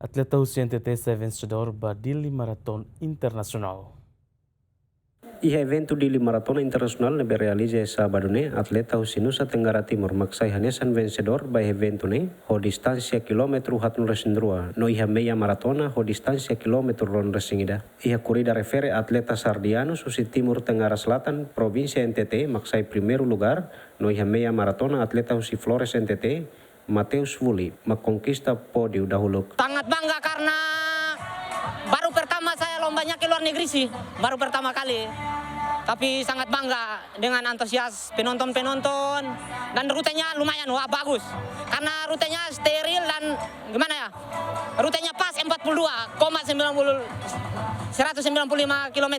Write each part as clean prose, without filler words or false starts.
Atleta usia NTT se vencedor Badili Marathon Internacional. I evento di Maratona Internacional nebe realize sábado ne atleta usia Nusa Tenggara Timur maksai hanesan vencedor by evento ne ho distansia kilometru hatun resindrua no iha meia maratona ho distansia kilometru ron resingida. Iha corrida refere atleta Sardiano Susi Timur Tenggara Selatan provinsia NTT maksai primeiro lugar no iha meia maratona atleta usi Flores NTT Mateus Wuli mengkonkista podium dahulu. Sangat bangga karena baru pertama saya lombanya ke luar negeri sih, baru pertama kali. Tapi sangat bangga dengan antusias penonton-penonton dan rutenya lumayan bagus. Karena rutenya steril dan gimana ya? Rutenya pas 195 km.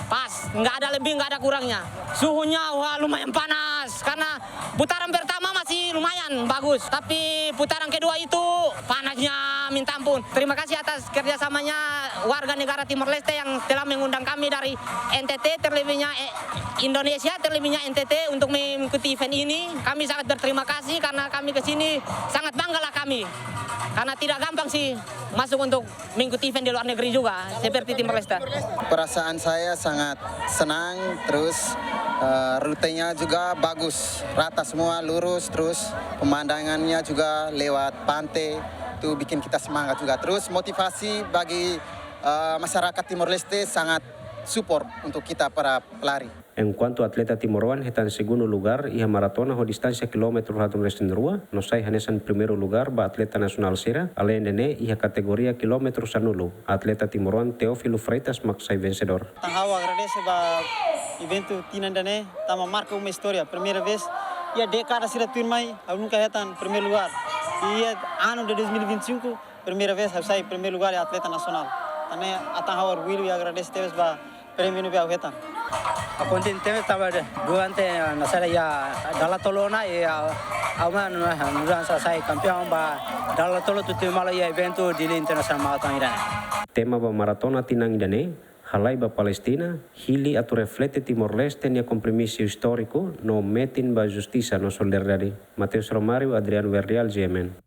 Pas, nggak ada lebih, nggak ada kurangnya. Suhunya lumayan panas karena putaran pertama masih lumayan bagus, tapi putaran kedua itu panasnya minta ampun. Terima kasih atas kerjasamanya warga negara Timor Leste yang telah mengundang kami dari NTT, terlebihnya Indonesia, terlebihnya NTT untuk mengikuti event ini. Kami sangat berterima kasih karena kami kesini sangat banggalah kami. Karena tidak gampang sih masuk untuk mengikuti event di luar negeri juga, seperti Timor Leste. Perasaan saya sangat senang, terus rutenya juga bagus, rata semua, lurus, terus pemandangannya juga lewat pantai, itu bikin kita semangat juga. Terus motivasi bagi masyarakat Timor Leste sangat support untuk kita para pelari. En cuanto atleta timoruan hetan segundo lugar iha maratona ho distancia kilometro hatun resindrua no sai hanesan primero lugar ba atleta nasional sera ale nene iha kategoria kilometro sanulu atleta timoruan Teófilo Freitas maksai vencedor. Tahawa agradece ba evento tinandane tama marca uma história primeira vez ia década sira turmai eu nunca hetan primeiro lugar ia ano de 2025 primeira vez eu sai primeiro lugar atleta nacional também atahawa orgulho e agradece teves ba prêmio no hetan. Ako din temes tabade duante nasara ya dala tolona ya aman nuran sa sai campeão ba dala tolo tu timala ya evento di international marathon irane. Tema ba maratona tinang idane halai ba Palestina hili atu reflete Timor Leste nia compromisso histórico no metin ba justiça no solidariedade. Mateus Romário, Adriano Verrial, GMN.